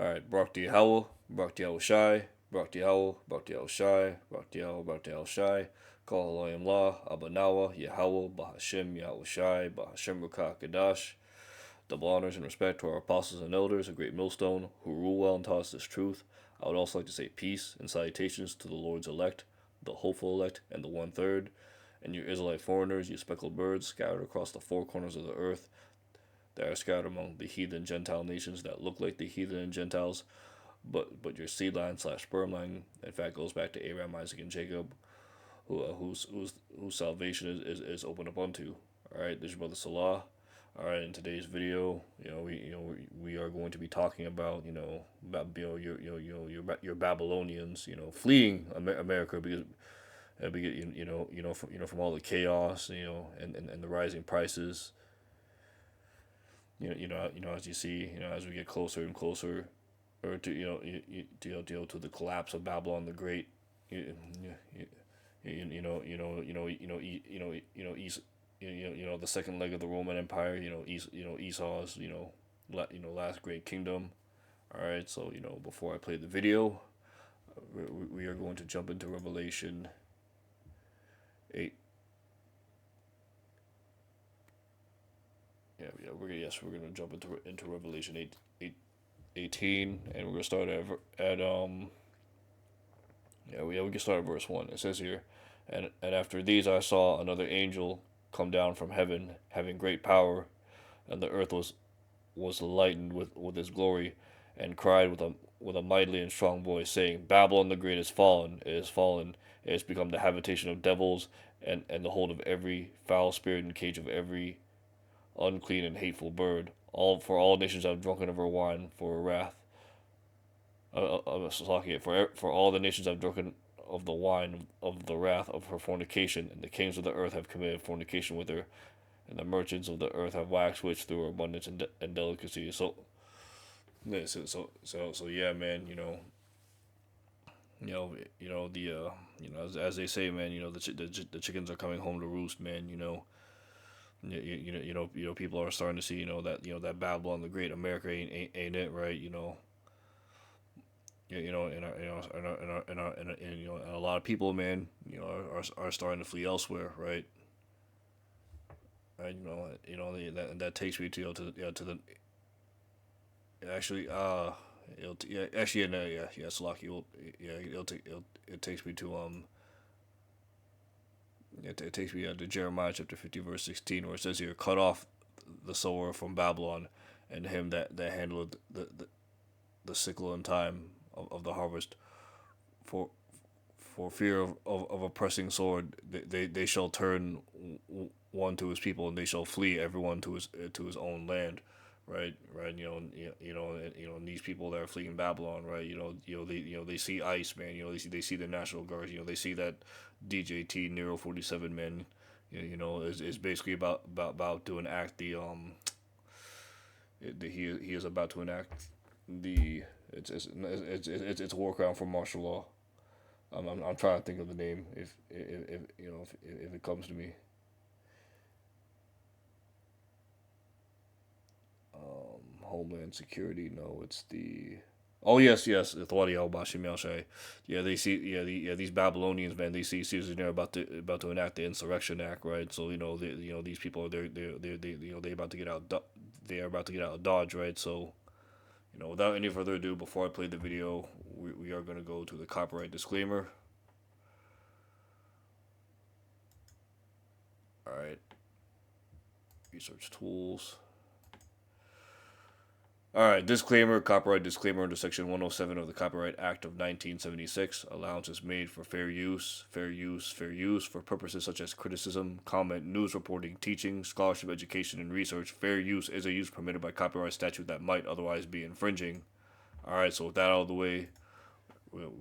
Alright, Barak Yahweh, Barak Shai, Barak Yahweh, Barak Shai, Barak Yahweh, Barak Shai, Kol Elohim La, Abanawa, Yahweh, Bahashem, Yahweh Shai, Bahashem Rakah Kadash. Double honors and respect to our apostles and elders, a great millstone, who rule well and taught us this truth. I would also like to say peace and salutations to the Lord's elect, the hopeful elect, and the 1/3, and you Israelite foreigners, you speckled birds, scattered across the four corners of the earth, that are scattered among the heathen Gentile nations that look like the heathen and Gentiles, but your seed line / sperm line, in fact, goes back to Abraham, Isaac, and Jacob, whose salvation is open up unto. All right, this is Brother Salah. All right, in today's video, we are going to be talking about your Babylonians, fleeing America because from all the chaos, and the rising prices. As you see, as we get closer and closer, or to the collapse of Babylon the Great, the second leg of the Roman Empire, Esau's, last great kingdom. All right, so before I play the video, we are going to jump into Revelation 8. We're gonna jump into Revelation 18, and we're gonna start at we can start at verse 1. It says here, and after these I saw another angel come down from heaven, having great power, and the earth was lightened with his glory, and cried with a mighty and strong voice, saying, Babylon the Great is fallen, it is fallen, it has become the habitation of devils, and the hold of every foul spirit, and cage of every unclean and hateful bird. All nations have drunken of her wine, for wrath. For all the nations have drunken of the wine of the wrath of her fornication, and the kings of the earth have committed fornication with her, and the merchants of the earth have waxed rich through her abundance and delicacy. So yeah, man. As they say, man. The chickens are coming home to roost, man. People are starting to see, that Babylon the Great, America ain't it, right? And a lot of people, man, are starting to flee elsewhere, right? Right, that takes me to the actually it's lucky. It takes me to It takes me to Jeremiah chapter 50 verse 16, where it says here, cut off the sower from Babylon, and him that handleth the sickle in time of the harvest, for fear of a pressing sword they shall turn one to his people, and they shall flee everyone to his own land. Right, and these people that are fleeing Babylon, right, they see ICE, man, they see the National Guard, they see that DJT Nero 47, man, is basically about to enact he is about to enact it's a war crime for martial law. I'm trying to think of the name if it comes to me. Homeland Security. No, it's the. Oh yes, yeah, they see these Babylonians, man. They see Caesar there about to enact the Insurrection Act, right? So these people they about to get out. They are about to get out of Dodge, right? So without any further ado, before I play the video, we are gonna go to the copyright disclaimer. All right. Research tools. Alright, disclaimer, copyright disclaimer under Section 107 of the Copyright Act of 1976. Allowance is made for fair use for purposes such as criticism, comment, news reporting, teaching, scholarship, education, and research. Fair use is a use permitted by copyright statute that might otherwise be infringing. Alright, so with that out of the way, we're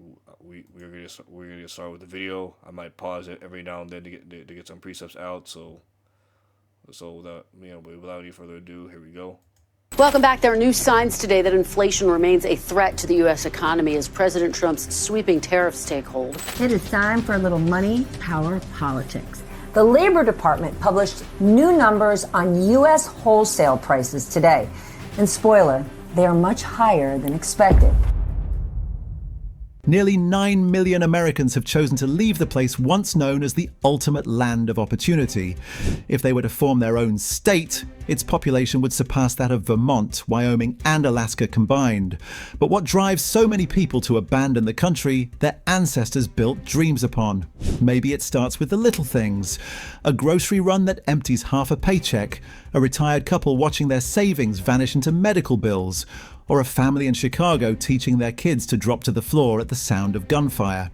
gonna start with the video. I might pause it every now and then to get some precepts out. So without any further ado, here we go. Welcome back. There are new signs today that inflation remains a threat to the U.S. economy as President Trump's sweeping tariffs take hold. It is time for a little money, power, politics. The Labor Department published new numbers on U.S. wholesale prices today. And spoiler, They are much higher than expected. Nearly 9 million Americans have chosen to leave the place once known as the ultimate land of opportunity. If they were to form their own state, its population would surpass that of Vermont, Wyoming, and Alaska combined. But what drives so many people to abandon the country their ancestors built dreams upon? Maybe it starts with the little things. A grocery run that empties half a paycheck, a retired couple watching their savings vanish into medical bills, or a family in Chicago teaching their kids to drop to the floor at the sound of gunfire.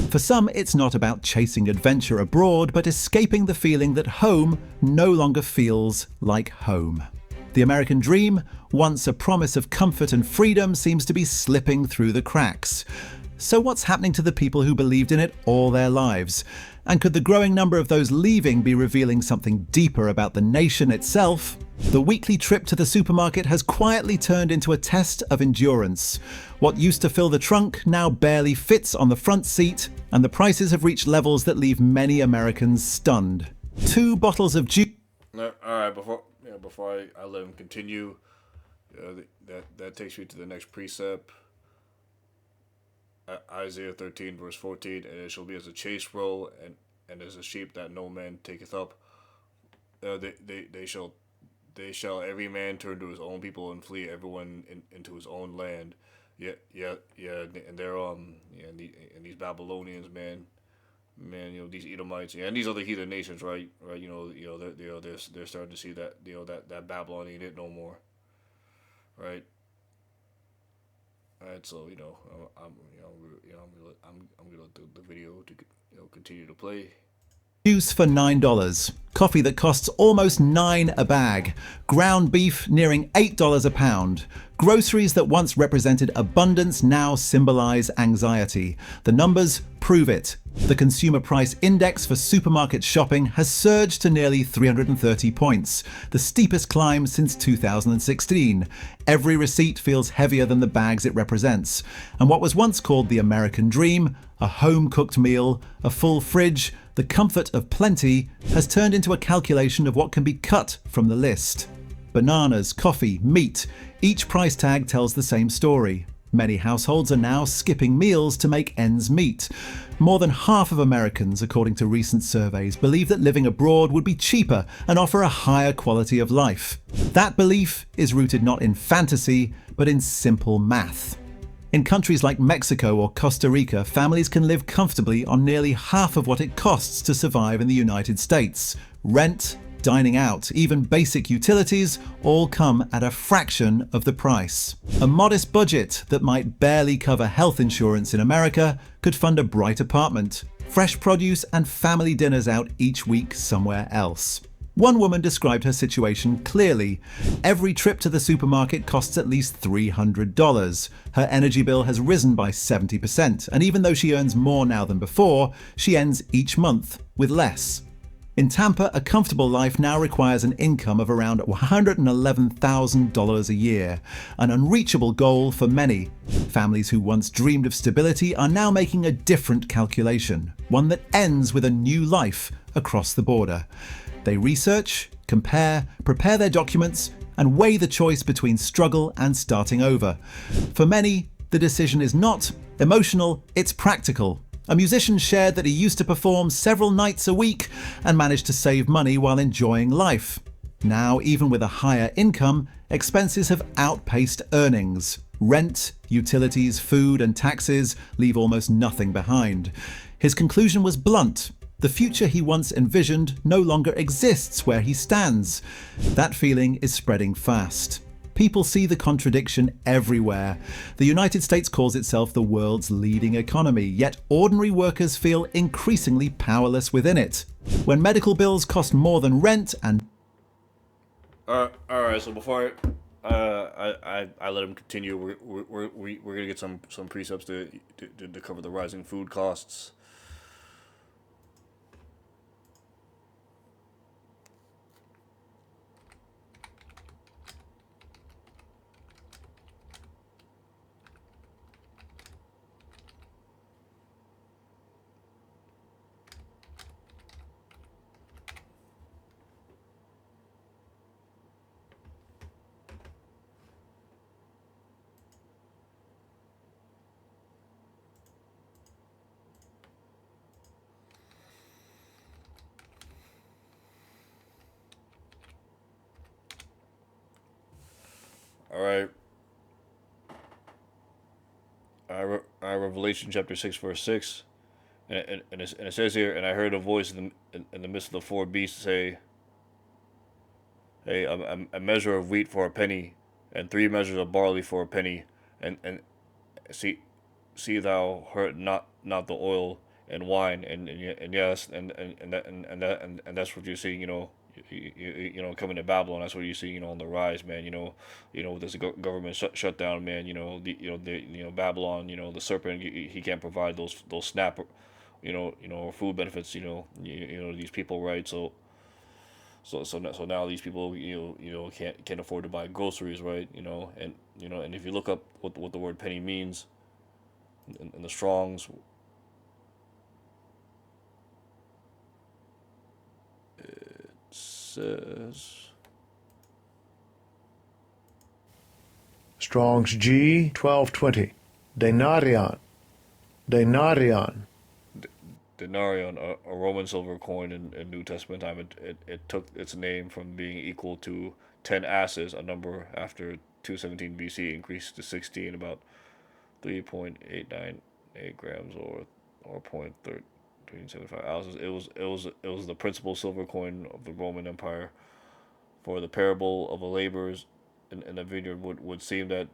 For some, it's not about chasing adventure abroad, but escaping the feeling that home no longer feels like home. The American dream, once a promise of comfort and freedom, seems to be slipping through the cracks. So what's happening to the people who believed in it all their lives? And could the growing number of those leaving be revealing something deeper about the nation itself? The weekly trip to the supermarket has quietly turned into a test of endurance. What used to fill the trunk now barely fits on the front seat, and the prices have reached levels that leave many Americans stunned. 2 bottles of juice. All right, before I let him continue, that takes me to the next precept. Isaiah 13 verse 14, and it shall be as a chase roll, and as a sheep that no man taketh up. They shall every man turn to his own people and flee everyone into his own land. Yeah, and they're and these Babylonians, man, these Edomites, and these other heathen nations, right, they're starting to see that that Babylon ain't it no more, right. All right, so I'm gonna let the video to continue to play. Juice for $9, coffee that costs almost $9 a bag, ground beef nearing $8 a pound. Groceries that once represented abundance now symbolize anxiety. The numbers prove it. The Consumer Price Index for supermarket shopping has surged to nearly 330 points, the steepest climb since 2016. Every receipt feels heavier than the bags it represents. And what was once called the American dream, a home-cooked meal, a full fridge, the comfort of plenty, has turned into a calculation of what can be cut from the list. Bananas, coffee, meat, each price tag tells the same story. Many households are now skipping meals to make ends meet. More than half of Americans, according to recent surveys, believe that living abroad would be cheaper and offer a higher quality of life. That belief is rooted not in fantasy, but in simple math. In countries like Mexico or Costa Rica, families can live comfortably on nearly half of what it costs to survive in the United States. Rent, dining out, even basic utilities all come at a fraction of the price. A modest budget that might barely cover health insurance in America could fund a bright apartment, fresh produce, and family dinners out each week somewhere else. One woman described her situation clearly. Every trip to the supermarket costs at least $300. Her energy bill has risen by 70%, and even though she earns more now than before, she ends each month with less. In Tampa, a comfortable life now requires an income of around $111,000 a year, an unreachable goal for many. Families who once dreamed of stability are now making a different calculation, one that ends with a new life across the border. They research, compare, prepare their documents, and weigh the choice between struggle and starting over. For many, the decision is not emotional, it's practical. A musician shared that he used to perform several nights a week and managed to save money while enjoying life. Now, even with a higher income, expenses have outpaced earnings. Rent, utilities, food, and taxes leave almost nothing behind. His conclusion was blunt. The future he once envisioned no longer exists where he stands. That feeling is spreading fast. People see the contradiction everywhere. The United States calls itself the world's leading economy, yet ordinary workers feel increasingly powerless within it. When medical bills cost more than rent and... Alright, so before I let him continue, we're gonna get some precepts to cover the rising food costs. All right. Revelation chapter 6 verse 6, and it says here, and I heard a voice in the midst of the four beasts say, "Hey, a measure of wheat for a penny, and 3 measures of barley for a penny, and see thou hurt not the oil and wine, and yes, and that's what you're seeing, coming to Babylon. That's what you see, on the rise, man. There's a government shutdown, man. Babylon, the serpent, he can't provide those SNAP, food benefits, these people, right? So now these people, can't afford to buy groceries, right? And if you look up what the word penny means in the Strong's, says Strong's G 1220. Denarion. Denarion. denarion, a Roman silver coin in New Testament time. It took its name from being equal to 10 asses, a number after 217 BC, increased to 16, about 3.898 grams, or 0.1375 ounces. It was the principal silver coin of the Roman Empire. For the parable of the laborers in the vineyard would seem that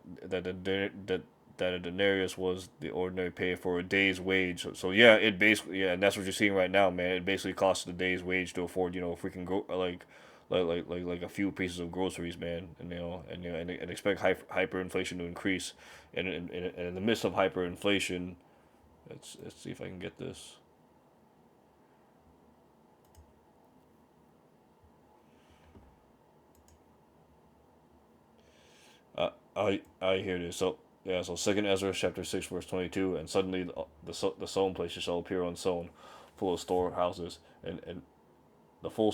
a denarius was the ordinary pay for a day's wage. So yeah, it basically, yeah, and that's what you're seeing right now, man. It basically costs a day's wage to afford, freaking like a few pieces of groceries, man. And expect hyperinflation to increase. And in the midst of hyperinflation, let's see if I can get this. I hear this. So yeah, so Second Ezra chapter 6 verse 22, and suddenly the sown places shall appear unsown, full of storehouses, and the full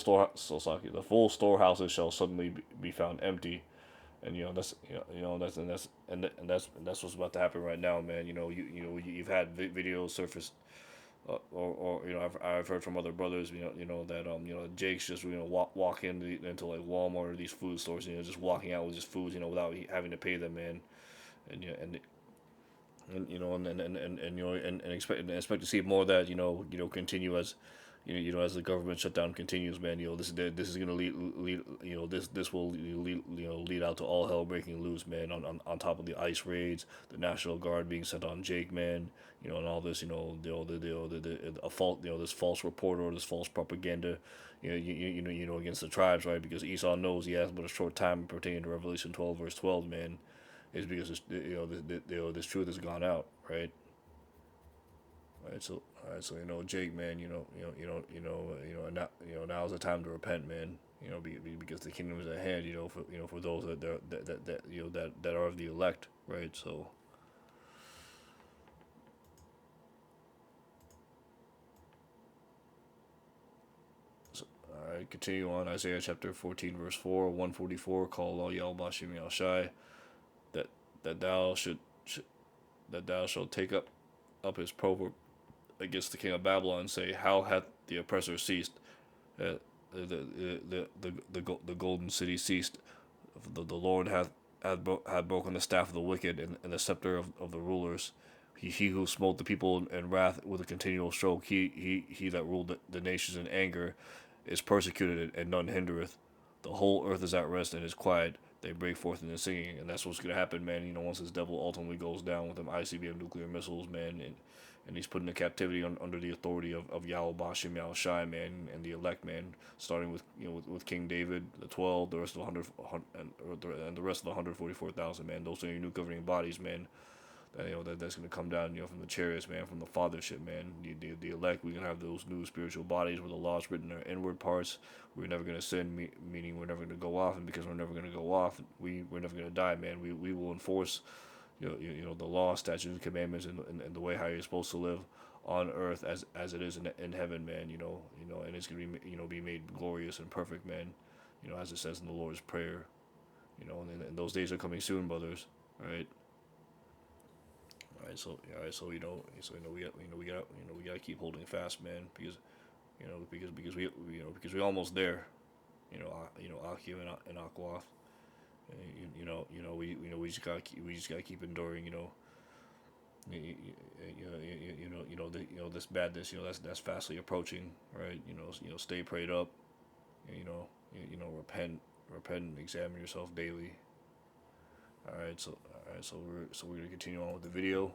storehouses shall suddenly be found empty. And that's what's about to happen right now, man. You've had videos surface, or I've heard from other brothers, that Jake's just walk into like Walmart or these food stores, just walking out with just foods, without having to pay them, man. And and expect to see more of that, continue as as the government shutdown continues, man. This is gonna lead this will lead out to all hell breaking loose, man. On top of the ICE raids, the National Guard being sent on Jake, man. And all this, a fault, this false report or this false propaganda, against the tribes, right? Because Esau knows he has but a short time pertaining to Revelation 12 verse 12, man. Is because this truth has gone out, right? Right, so Jake, man, now's the time to repent, man. Because the kingdom is at hand. For those that are of the elect, right? So, all right, continue on. Isaiah chapter 14, verse 4, 144. Call all Yahweh Bashim Yal Shai, that that thou should that thou shalt take up his proverb against the king of Babylon, and say, how hath the oppressor ceased? The golden city ceased. The Lord hath broken the staff of the wicked, and the scepter of the rulers. He who smote the people in wrath with a continual stroke. He that ruled the nations in anger is persecuted, and none hindereth. The whole earth is at rest and is quiet. They break forth into singing, and that's what's gonna happen, man. Once this devil ultimately goes down with them ICBM nuclear missiles, man, and he's put into captivity under the authority of Yahweh Bashim Yahweh Shai, man, and the elect, man, starting with King David, the 12, the rest of the rest of the 144,000, man. Those are your new governing bodies, man. That's gonna come down, from the chariots, man, from the fathership, man. The elect, we're gonna have those new spiritual bodies where the law is written in our inward parts. We're never gonna sin, meaning we're never gonna go off, and because we're never gonna go off, we're never gonna die, man. We will enforce, the law, statutes, and commandments, and the way how you're supposed to live on earth as it is in heaven, man. And it's gonna be made glorious and perfect, man. As it says in the Lord's prayer. And those days are coming soon, brothers. All right. So we gotta keep holding fast, man, because because we almost there, Akio and Akwath, We just gotta keep enduring. This badness. That's fastly approaching, right? Stay prayed up. Repent, and examine yourself daily. We're gonna continue on with the video.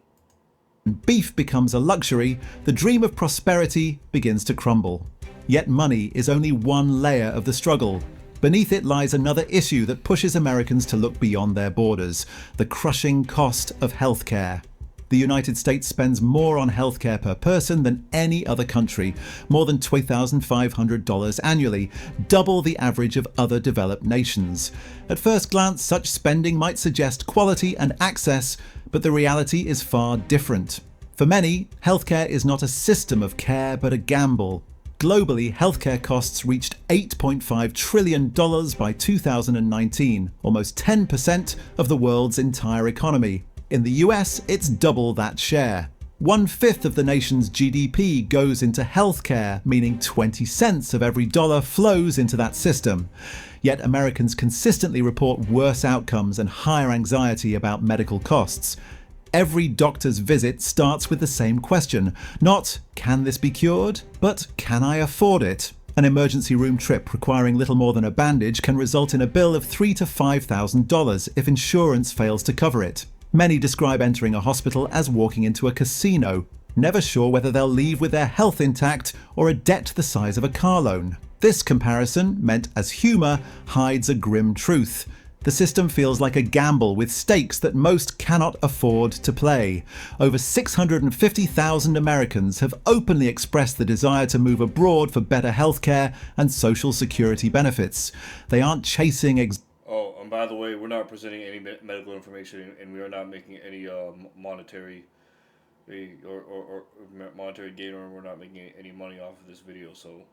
Beef becomes a luxury, the dream of prosperity begins to crumble. Yet money is only one layer of the struggle. Beneath it lies another issue that pushes Americans to look beyond their borders: the crushing cost of healthcare. The United States spends more on healthcare per person than any other country, more than $2,500 annually, double the average of other developed nations. At first glance, such spending might suggest quality and access, but the reality is far different. For many, healthcare is not a system of care, but a gamble. Globally, healthcare costs reached $8.5 trillion by 2019, almost 10% of the world's entire economy. In the US, it's double that share. 1/5 of the nation's GDP goes into healthcare, meaning 20 cents of every dollar flows into that system. Yet Americans consistently report worse outcomes and higher anxiety about medical costs. Every doctor's visit starts with the same question, not "can this be cured?" but "can I afford it?" An emergency room trip requiring little more than a bandage can result in a bill of $3,000 to $5,000 if insurance fails to cover it. Many describe entering a hospital as walking into a casino, never sure whether they'll leave with their health intact or a debt the size of a car loan. This comparison, meant as humour, hides a grim truth. The system feels like a gamble with stakes that most cannot afford to play. Over 650,000 Americans have openly expressed the desire to move abroad for better healthcare and social security benefits. They aren't chasing Oh, and by the way, we're not presenting any medical information, and we are not making any monetary or monetary gain, or we're not making any money off of this video. So,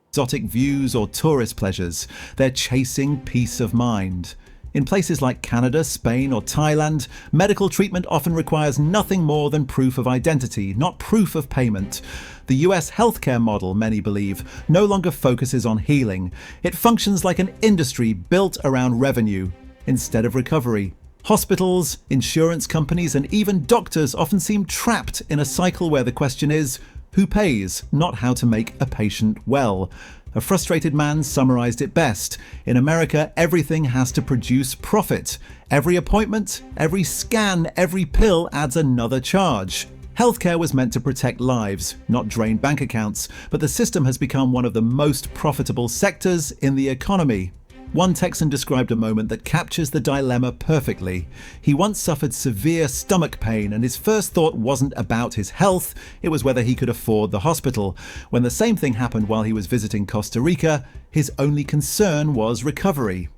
exotic views or tourist pleasures. They're chasing peace of mind. In places like Canada, Spain, or Thailand, medical treatment often requires nothing more than proof of identity, not proof of payment. The US healthcare model, many believe, no longer focuses on healing. It functions like an industry built around revenue instead of recovery. Hospitals, insurance companies, and even doctors often seem trapped in a cycle where the question is, who pays, not how to make a patient well. A frustrated man summarized it best. In America, everything has to produce profit. Every appointment, every scan, every pill adds another charge. Healthcare was meant to protect lives, not drain bank accounts, but the system has become one of the most profitable sectors in the economy. One Texan described a moment that captures the dilemma perfectly. He once suffered severe stomach pain, and his first thought wasn't about his health, it was whether he could afford the hospital. When the same thing happened while he was visiting Costa Rica, his only concern was recovery.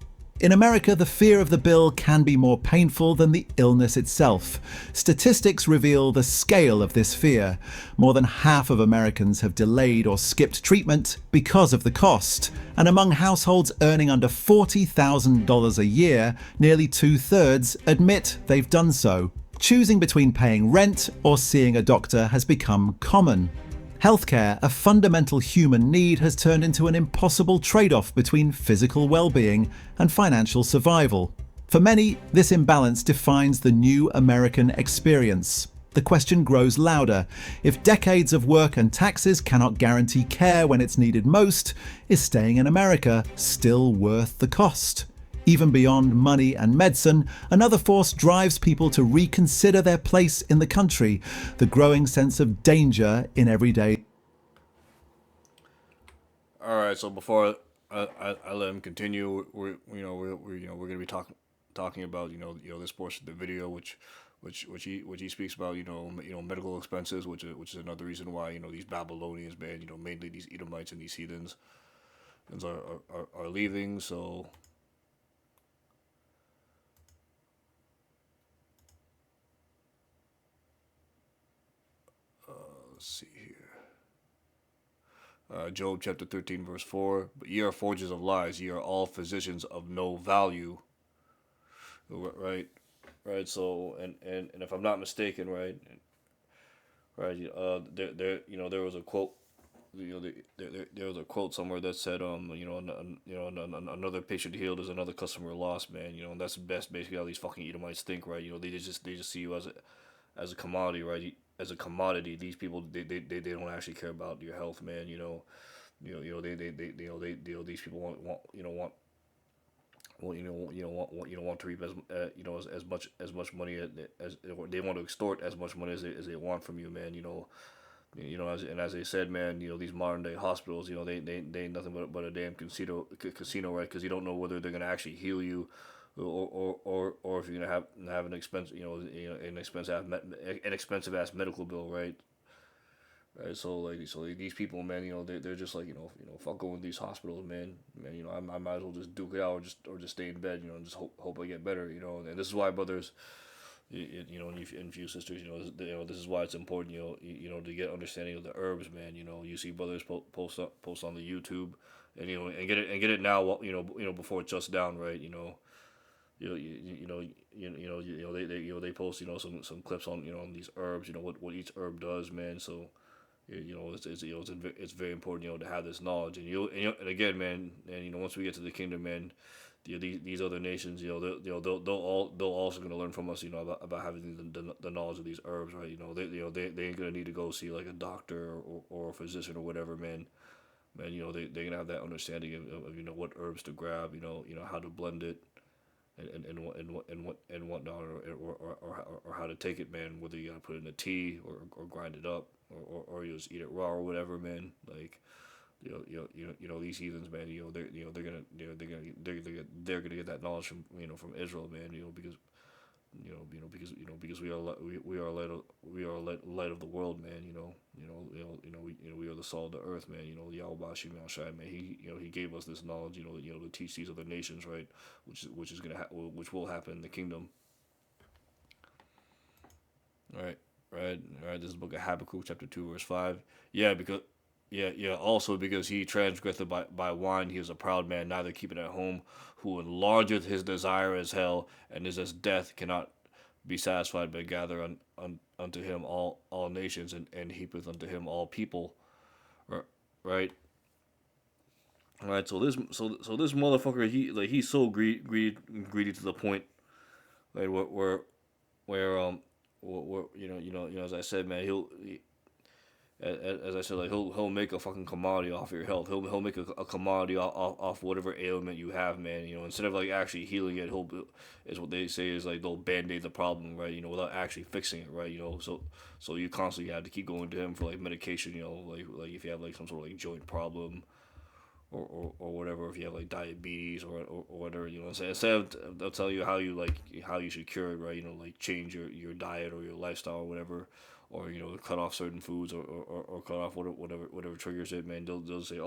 In America, the fear of the bill can be more painful than the illness itself. Statistics reveal the scale of this fear. More than half of Americans have delayed or skipped treatment because of the cost. And among households earning under $40,000 a year, nearly 2/3 admit they've done so. Choosing between paying rent or seeing a doctor has become common. Healthcare, a fundamental human need, has turned into an impossible trade-off between physical well-being and financial survival. For many, this imbalance defines the new American experience. The question grows louder. If decades of work and taxes cannot guarantee care when it's needed most, is staying in America still worth the cost? Even beyond money and medicine, another force drives people to reconsider their place in the country, the growing sense of danger in everyday. all right. So before I let him continue, we're going to be talking about this portion of the video, which he speaks about medical expenses, which is another reason why these Babylonians, man, mainly these Edomites and these heathens are leaving. So. Let's see here. Job chapter 13, verse 4. But ye are forgers of lies, ye are all physicians of no value. Right? Right, so and if I'm not mistaken, right, there was a quote there was a quote somewhere that said, another patient healed is another customer lost, man. And that's the best, basically how these fucking Edomites think, right? They just see you as a commodity, right? As a commodity, these people they don't actually care about your health, man. These people want well, want to reap as much money as they want to extort as much money as they want from you, man. As they said, man, these modern day hospitals, they ain't nothing but a damn casino, right? Because you don't know whether they're gonna actually heal you, or if you're gonna have an expensive, an expensive ass medical bill, right? Right, so these people, man, they're just like, fuck going to these hospitals, man, I might as well just duke it out, or just stay in bed, and just hope I get better, and this is why, brothers, and few sisters, this is why it's important, to get understanding of the herbs, man. You see brothers post on the YouTube, and get it now, before it shuts down, right? They post, some clips on these herbs, what each herb does, man. So it's very important, to have this knowledge, and again, man, and once we get to the kingdom, man, these other nations, they'll also gonna learn from us, about having the knowledge of these herbs, right? They ain't gonna need to go see like a doctor or a physician or whatever, man. They're gonna have that understanding of what herbs to grab, how to blend it, and whatnot, or how to take it, man. Whether you gotta put it in a tea or grind it up, or you just eat it raw or whatever, man. Like, these heathens, man. They're gonna get that knowledge from Israel, man. Because we are light of the world, man. We are the salt of the earth, man. Yahweh Bashim Shai, man. He gave us this knowledge, to teach these other nations, right? Which will happen in the kingdom. Right. This is the book of Habakkuk, chapter 2, verse 5. Also because he transgresseth by wine, he is a proud man, neither keeping at home, who enlargeth his desire as hell, and is as death, cannot be satisfied, but gather unto him all nations, and heapeth unto him all people. Right. So this motherfucker, he's so greedy to the point, like where as I said, man, as I said, like he'll make a fucking commodity off your health. He'll make a commodity off whatever ailment you have, man. Instead of like actually healing it, is what they say is like they'll band-aid the problem, right? Without actually fixing it, right? So you constantly have to keep going to him for like medication, like if you have like some sort of like joint problem, or whatever, if you have like diabetes or whatever, instead of they'll tell you how you should cure it, right? Like change your diet or your lifestyle or whatever, or cut off certain foods, or cut off whatever triggers it, man. They'll say,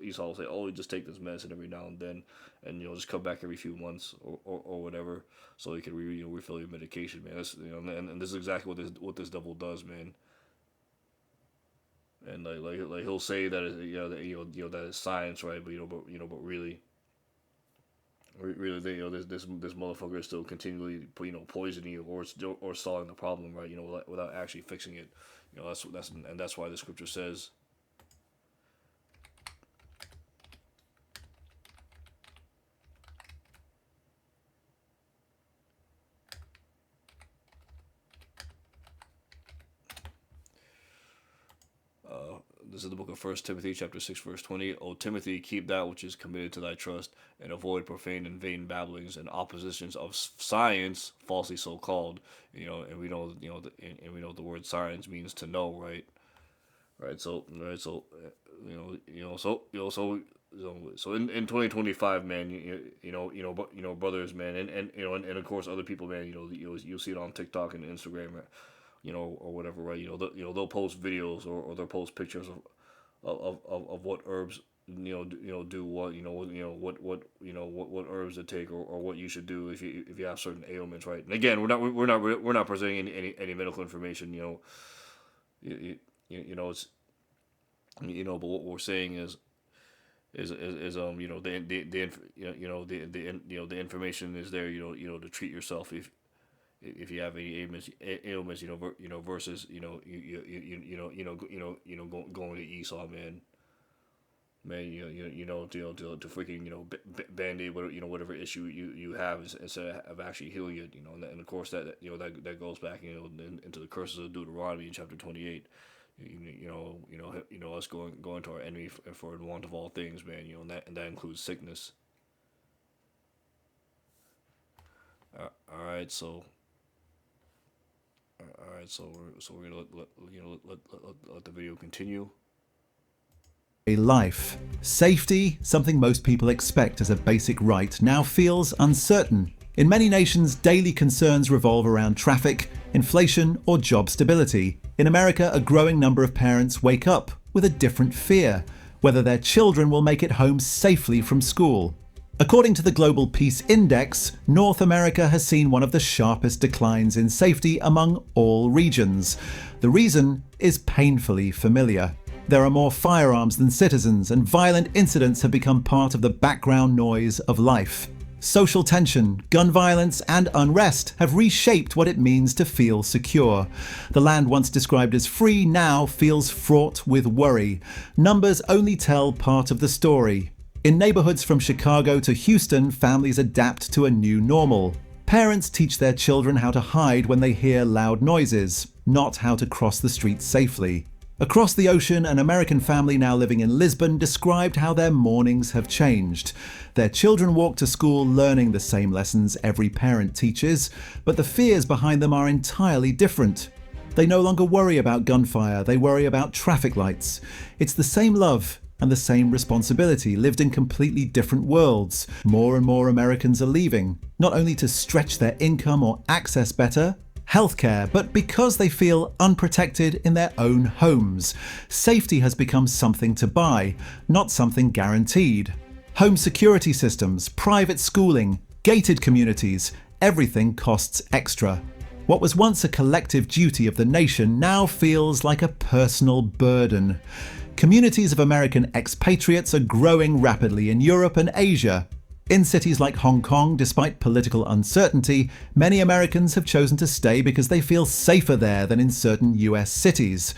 Esau will say, you just take this medicine every now and then, and just come back every few months or whatever, so you can refill your medication, man. That's and this is exactly what this devil does, man. And like he'll say that that is science, right? But really, this motherfucker is still continually poisoning you, or solving the problem, right? Without actually fixing it. That's why the scripture says. This is the book of 1 Timothy, chapter 6, verse 20. O Timothy, keep that which is committed to thy trust, and avoid profane and vain babblings and oppositions of science, falsely so called. And we know, and we know the word science means to know, right? So in 2025, man, brothers, man, and of course other people, man, you'll see it on TikTok and Instagram, or whatever, right? They'll post videos, or they'll post pictures of what herbs do what, what herbs to take, or what you should do if you have certain ailments, right? And again, we're not presenting any medical information, it's but what we're saying is the information is there, to treat yourself if you have any ailments, versus going to Esau, man. Man, to freaking band aid whatever issue you have instead of actually healing it, and of course that goes back into the curses of Deuteronomy in chapter 28. Us going to our enemy for the want of all things, man. And that includes sickness. All right, so. All right, so we're gonna let the video continue. A life. Safety, something most people expect as a basic right, now feels uncertain. In many nations, daily concerns revolve around traffic, inflation, or job stability. In America, a growing number of parents wake up with a different fear, whether their children will make it home safely from school. According to the Global Peace Index, North America has seen one of the sharpest declines in safety among all regions. The reason is painfully familiar. There are more firearms than citizens, and violent incidents have become part of the background noise of life. Social tension, gun violence, and unrest have reshaped what it means to feel secure. The land once described as free now feels fraught with worry. Numbers only tell part of the story. In neighborhoods from Chicago to Houston, families adapt to a new normal. Parents teach their children how to hide when they hear loud noises, not how to cross the street safely. Across the ocean, an American family now living in Lisbon described how their mornings have changed. Their children walk to school learning the same lessons every parent teaches, but the fears behind them are entirely different. They no longer worry about gunfire, they worry about traffic lights. It's the same love and the same responsibility lived in completely different worlds. More and more Americans are leaving, not only to stretch their income or access better healthcare, but because they feel unprotected in their own homes. Safety has become something to buy, not something guaranteed. Home security systems, private schooling, gated communities, everything costs extra. What was once a collective duty of the nation now feels like a personal burden. Communities of American expatriates are growing rapidly in Europe and Asia. In cities like Hong Kong, despite political uncertainty, many Americans have chosen to stay because they feel safer there than in certain US cities.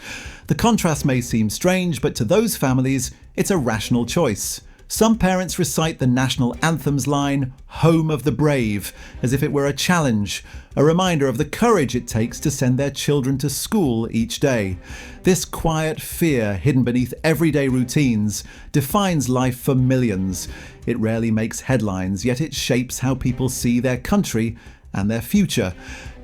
The contrast may seem strange, but to those families, it's a rational choice. Some parents recite the national anthem's line, "Home of the Brave," as if it were a challenge, a reminder of the courage it takes to send their children to school each day. This quiet fear hidden beneath everyday routines defines life for millions. It rarely makes headlines, yet it shapes how people see their country and their future.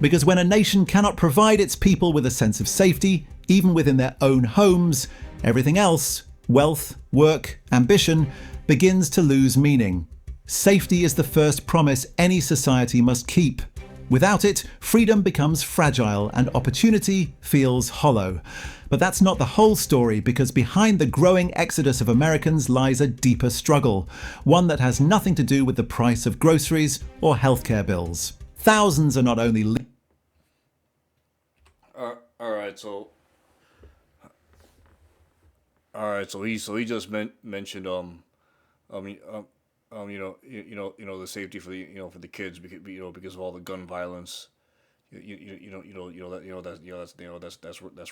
Because when a nation cannot provide its people with a sense of safety, even within their own homes, everything else, wealth, work, ambition, begins to lose meaning. Safety is the first promise any society must keep. Without it, freedom becomes fragile and opportunity feels hollow. But that's not the whole story, because behind the growing exodus of Americans lies a deeper struggle, one that has nothing to do with the price of groceries or healthcare bills. Thousands are not only He just mentioned I mean, the safety for for the kids because of all the gun violence, that's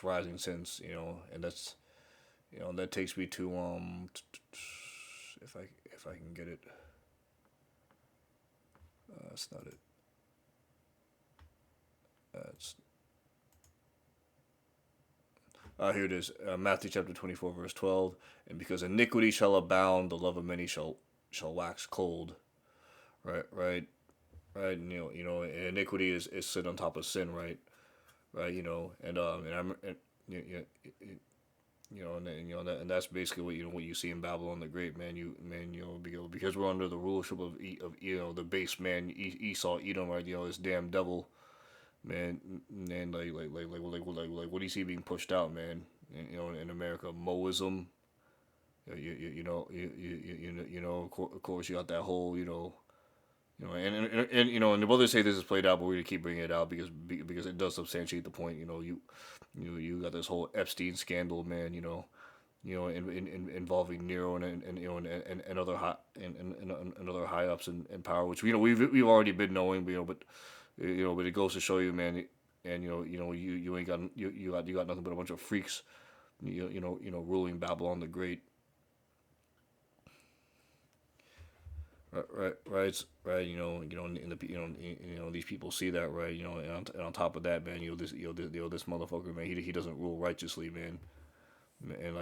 rising since and that takes me to if I can get it, that's not it. It's Here it is, Matthew chapter 24 verse 12, and because iniquity shall abound, the love of many shall wax cold. Right. And, iniquity is sin on top of sin, right? And that's basically what you see in Babylon the Great, man. Because we're under the rulership of the base man Esau, Edom, right? This damn devil, man. And what do you see being pushed out, man? In America, Moism. Of course, you got that whole, and the brothers say this is played out, but we're gonna keep bringing it out because it does substantiate the point. You got this whole Epstein scandal, man. Involving Nero and other high ups in power, which we've already been knowing, but But it goes to show you, man, and you ain't got you got nothing but a bunch of freaks, ruling Babylon the Great. Right. In the these people see that, right. And on top of that, man, this motherfucker, man, he doesn't rule righteously, man. And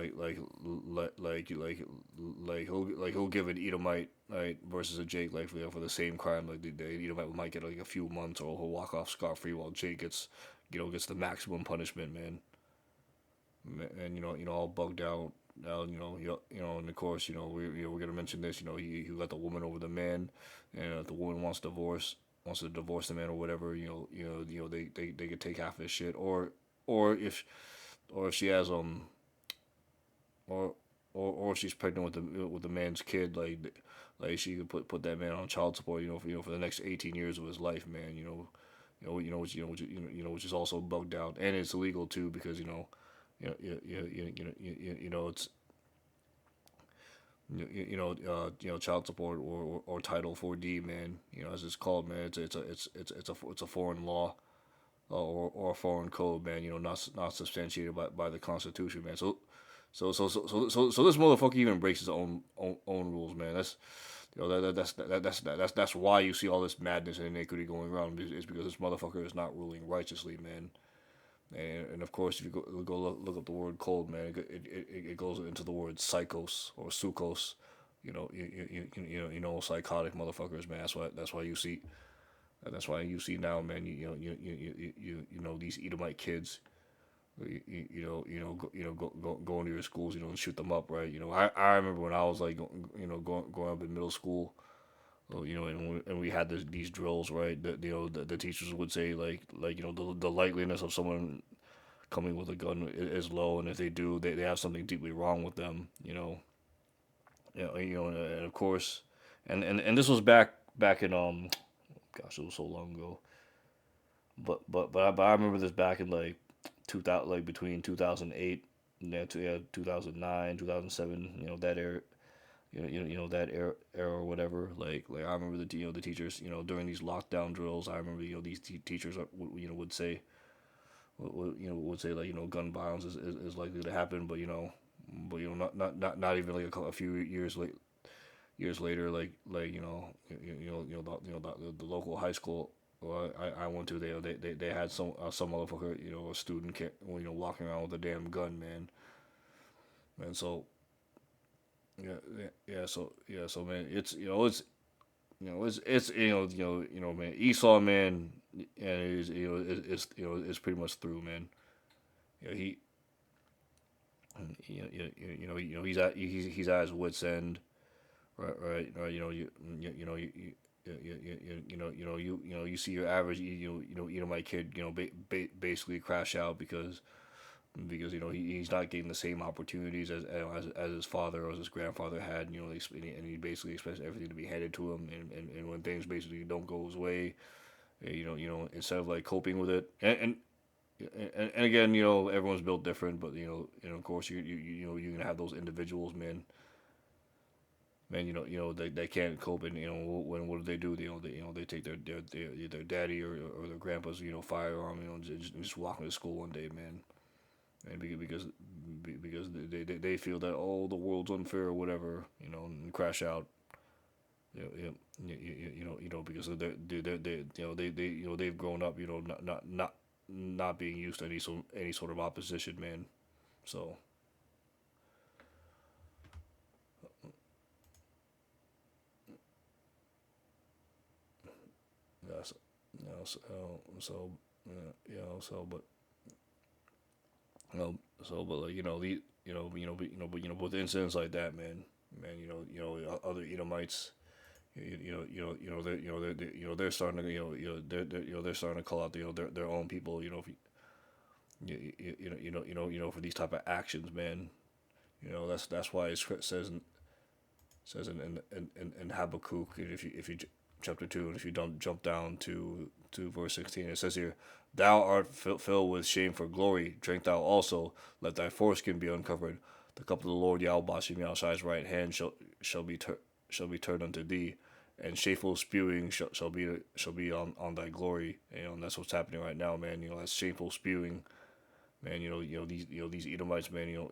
he'll give an Edomite, right, versus a Jake, like, for the same crime. Like, the Edomite might get like a few months, or he'll walk off scot free, while Jake gets the maximum punishment, man. And all bugged out. Now, and of course, we're gonna mention this. You got the woman over the man, and if the woman wants to divorce the man or whatever. They could take half of his shit, or if she has or if she's pregnant with the man's kid, like she could put that man on child support, for the next 18 years of his life, man. Which is also bugged out, and it's illegal too, because it's child support, or Title 4D, man. As it's called, man. It's a foreign law, or a foreign code, man. Not substantiated by the Constitution, man. So this motherfucker even breaks his own rules, man. That's why you see all this madness and iniquity going around. Is because this motherfucker is not ruling righteously, man. And of course, if you go look up the word cold, man, it goes into the word psychos, or sukos. Psychotic motherfuckers, man. That's why you see now, man. These Edomite kids. Go into your schools, and shoot them up, right? I remember when I was like, growing up in middle school, and we had these drills, right? The teachers would say, the likeliness of someone coming with a gun is low, and if they do, they have something deeply wrong with them, and of course, and this was back in gosh, it was so long ago, but I remember this back in like 2000, like between 2008 and 2009, 2007, that era. That era or whatever. Like I remember the teachers, during these lockdown drills. I remember these teachers would say, like, gun violence is likely to happen, but not even like a few years later, the local high school. I went to, they had some motherfucker, a student, walking around with a damn gun, man. And so so man, man, Esau, man, and is pretty much through, man. He he's at his wits end, right. You see your average, my kid, basically crash out because he's not getting the same opportunities as his father or as his grandfather had. And he basically expects everything to be handed to him, and when things basically don't go his way, instead of like coping with it, and again, everyone's built different, but of course you're gonna have those individuals, man. They can't cope, and when what do? They take their daddy or their grandpa's firearm, just walk into school one day, man. And because they feel that, oh, the world's unfair or whatever, and crash out. Because they've grown up, not being used to any sort of opposition, man. So yes, but but like but with incidents like that, man, other Edomites, they're starting to they're starting to call out their own people, for these type of actions, man. That's why it says in Habakkuk, if you chapter 2, and if you don't jump down to verse 16, it says here, "Thou art filled with shame for glory, drink thou also, let thy foreskin be uncovered. The cup of the Lord Yahweh Bashim Yahushai's right hand shall be turned unto thee, and shameful spewing shall be on thy glory. And that's what's happening right now, man. That's shameful spewing, man. These Edomites, man.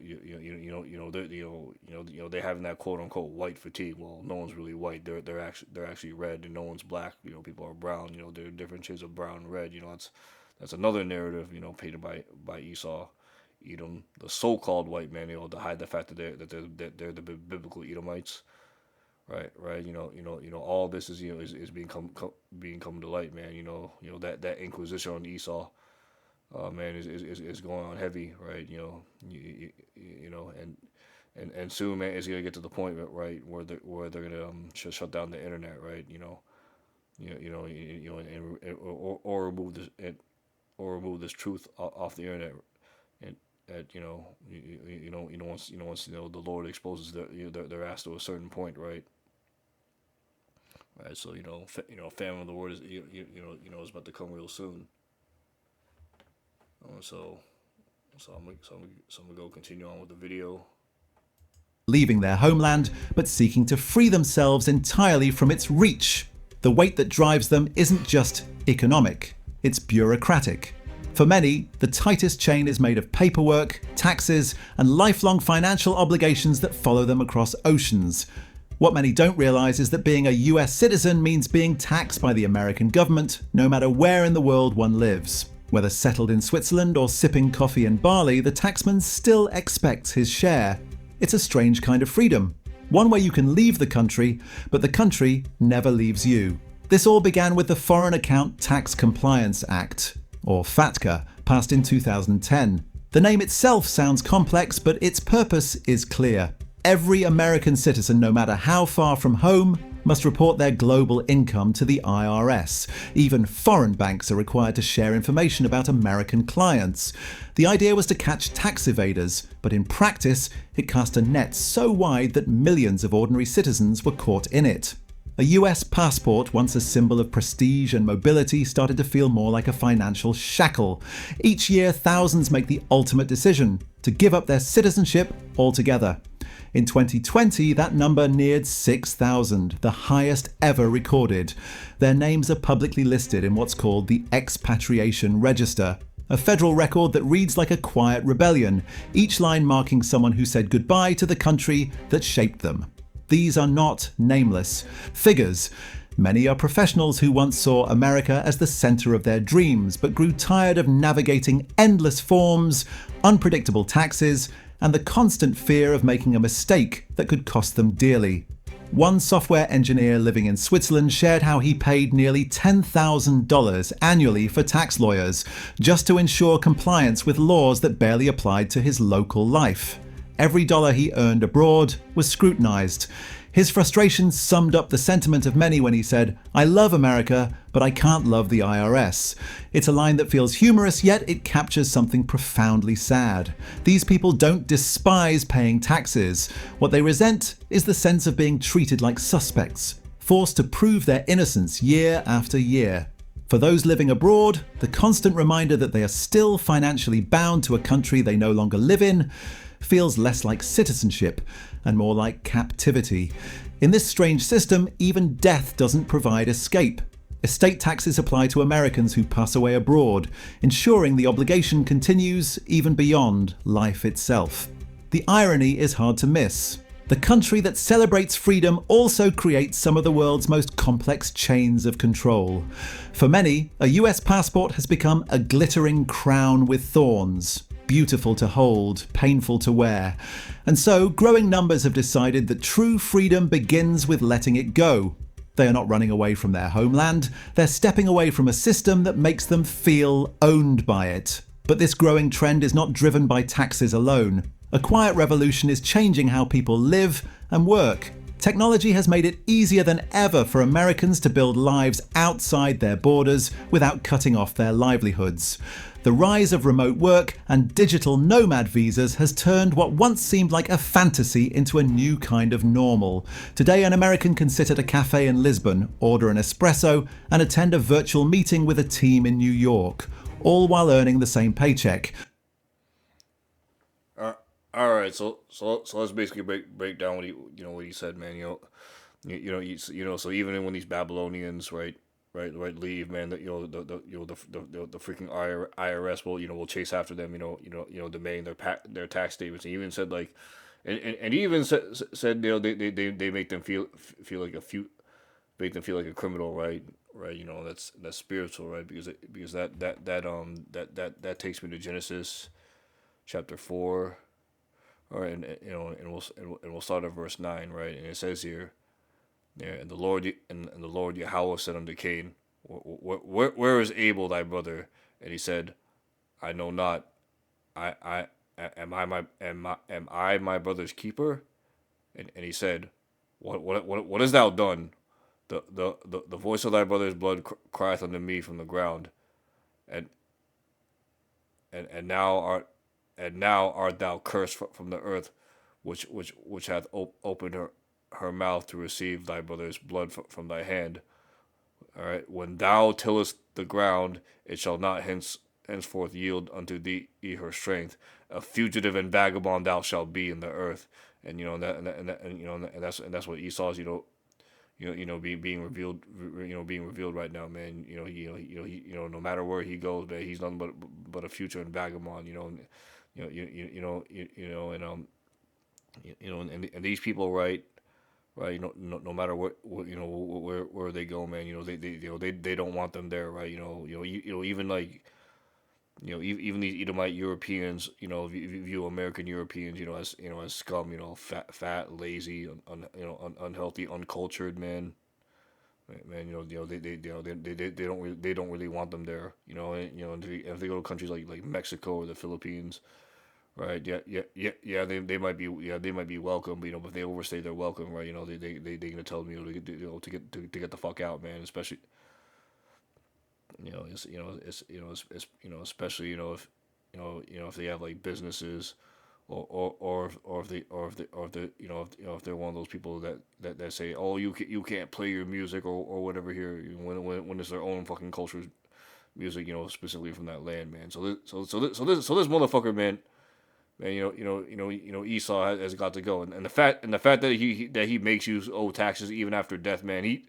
They're having that quote unquote white fatigue. Well, no one's really white. They're actually red, and no one's black. People are brown. There are different shades of brown and red. That's another narrative. Painted by Esau, Edom, the so-called white man. To hide the fact that they're the biblical Edomites. Right. All this is being come to light, man. That Inquisition on Esau, man, is going on heavy, right? And soon, man, it's gonna get to the point, right, where they're gonna shut down the internet, right? Or remove this truth off the internet, and once the Lord exposes their ass to a certain point, right? Right, so famine of the word is is about to come real soon. So I'm gonna go continue on with the video. Leaving their homeland, but seeking to free themselves entirely from its reach. The weight that drives them isn't just economic, it's bureaucratic. For many, the tightest chain is made of paperwork, taxes, and lifelong financial obligations that follow them across oceans. What many don't realise is that being a US citizen means being taxed by the American government, no matter where in the world one lives. Whether settled in Switzerland or sipping coffee in Bali, the taxman still expects his share. It's a strange kind of freedom. One where you can leave the country, but the country never leaves you. This all began with the Foreign Account Tax Compliance Act, or FATCA, passed in 2010. The name itself sounds complex, but its purpose is clear. Every American citizen, no matter how far from home, must report their global income to the IRS. Even foreign banks are required to share information about American clients. The idea was to catch tax evaders, but in practice, it cast a net so wide that millions of ordinary citizens were caught in it. A US passport, once a symbol of prestige and mobility, started to feel more like a financial shackle. Each year, thousands make the ultimate decision to give up their citizenship altogether. In 2020, that number neared 6,000, the highest ever recorded. Their names are publicly listed in what's called the Expatriation Register, a federal record that reads like a quiet rebellion, each line marking someone who said goodbye to the country that shaped them. These are not nameless figures. Many are professionals who once saw America as the center of their dreams, but grew tired of navigating endless forms, unpredictable taxes, and the constant fear of making a mistake that could cost them dearly. One software engineer living in Switzerland shared how he paid nearly $10,000 annually for tax lawyers, just to ensure compliance with laws that barely applied to his local life. Every dollar he earned abroad was scrutinized. His frustration summed up the sentiment of many when he said, "I love America, but I can't love the IRS." It's a line that feels humorous, yet it captures something profoundly sad. These people don't despise paying taxes. What they resent is the sense of being treated like suspects, forced to prove their innocence year after year. For those living abroad, the constant reminder that they are still financially bound to a country they no longer live in feels less like citizenship and more like captivity. In this strange system, even death doesn't provide escape. Estate taxes apply to Americans who pass away abroad, ensuring the obligation continues even beyond life itself. The irony is hard to miss. The country that celebrates freedom also creates some of the world's most complex chains of control. For many, a US passport has become a glittering crown with thorns. Beautiful to hold, painful to wear. And so, growing numbers have decided that true freedom begins with letting it go. They are not running away from their homeland, they're stepping away from a system that makes them feel owned by it. But this growing trend is not driven by taxes alone. A quiet revolution is changing how people live and work. Technology has made it easier than ever for Americans to build lives outside their borders without cutting off their livelihoods. The rise of remote work and digital nomad visas has turned what once seemed like a fantasy into a new kind of normal. Today, an American can sit at a cafe in Lisbon, order an espresso, and attend a virtual meeting with a team in New York, all while earning the same paycheck. All right, so let's basically break down what he said, man. So even when these Babylonians, right, leave, man, that the freaking IRS will chase after them, demanding their tax statements. And even said like, and he even said they make them feel like make them feel like a criminal, right, that's spiritual, right, because that takes me to Genesis chapter 4. All right, and we'll start at verse 9, right, and it says here. Yeah, and the Lord Yahweh said unto Cain, where is Abel thy brother? And he said, I know not. I am I my brother's keeper? And he said, what hast thou done? The voice of thy brother's blood crieth unto me from the ground, and and now art thou cursed from the earth, which hath opened her mouth to receive thy brother's blood from thy hand. All right. When thou tillest the ground, it shall not henceforth yield unto thee her strength. A fugitive and vagabond thou shalt be in the earth. And that's what Esau's being revealed right now, man. No matter where he goes, man, he's nothing but a future and vagabond. And these people, right. Right, no matter where they go, man, they don't want them there, right? Even like, even these Edomite Europeans, view American Europeans, as scum, fat, lazy, unhealthy, uncultured, man. Man, they don't really want them there, if they go to countries like Mexico or the Philippines. Right. Yeah. Yeah. Yeah. Yeah. They might be. Yeah. They might be welcome. But, but if they overstay their welcome, right? They gonna tell them, to get the fuck out, man. Especially, especially, if, if they have like businesses, if they're one of those people that say, oh, you can't play your music or whatever here, when it's their own fucking culture's music, specifically from that land, man. So this motherfucker, man. And Esau has got to go, and the fact that he makes you owe taxes even after death, man.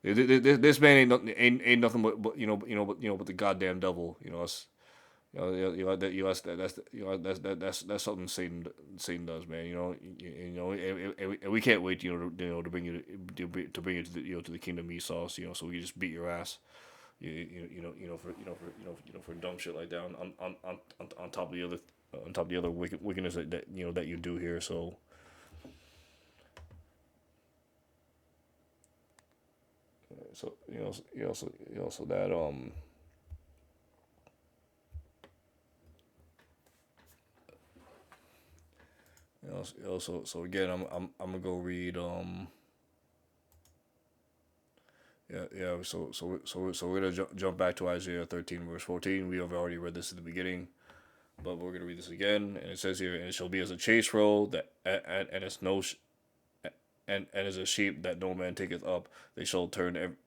This man ain't nothing but the goddamn devil. That's something Satan does, man. And we can't wait, to bring you to bring you to to the kingdom Esau, so we can just beat your ass. For dumb shit like that on top of the other wickedness that you do here. So so that so again, I'm gonna go read so we're gonna jump back to Isaiah 13 verse 14. We have already read this at the beginning, but we're gonna read this again, and it says here, and it shall be as a chase roll that and it's no and as a sheep that no man taketh up. They shall turn every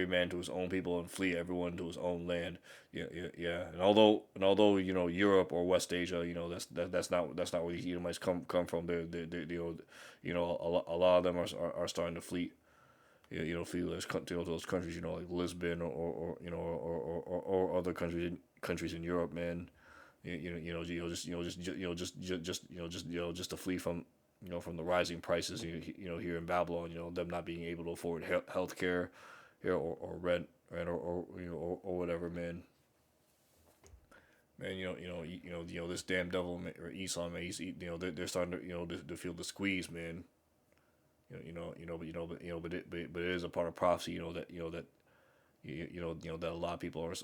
man to his own people and flee everyone to his own land. Yeah. And although Europe or West Asia, that's not where the Edomites come from. A lot of them are starting to flee. Flee those countries, like Lisbon or other countries in Europe, man. Just to flee from the rising prices, here in Babylon, them not being able to afford health care, or rent, right, or whatever, man. Man, this damn devil, or Esau, man, they're starting to feel the squeeze, man. But it is a part of prophecy, that that a lot of people are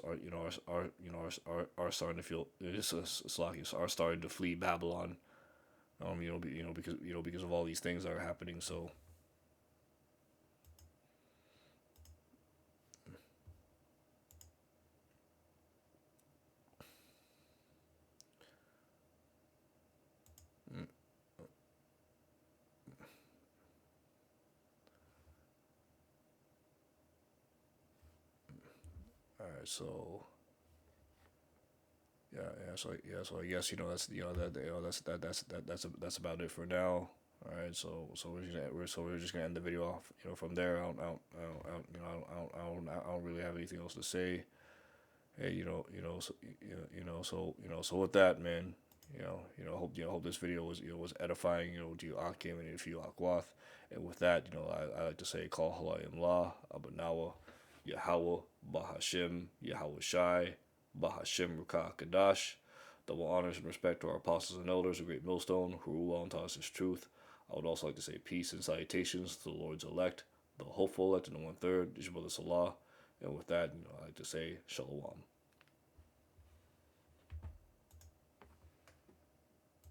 starting to feel are starting to flee Babylon, because of all these things that are happening. So all right, so so I guess that's that's about it for now. All right, we're just gonna end the video off. From there, I don't really have anything else to say. Hey, so with that, man, hope this video was edifying, to you Akim and if you Akwath. And with that, I like to say, call Halayim La, Abanawa, Yahweh, Bahashim, Yahweh Shai, Bahashim Ruka Kadash. Double honors and respect to our apostles and elders, a great millstone, who rule on to us his truth. I would also like to say peace and salutations to the Lord's elect, the hopeful elect, and the 1/3, his brother Salah. And with that, I like to say Shalom.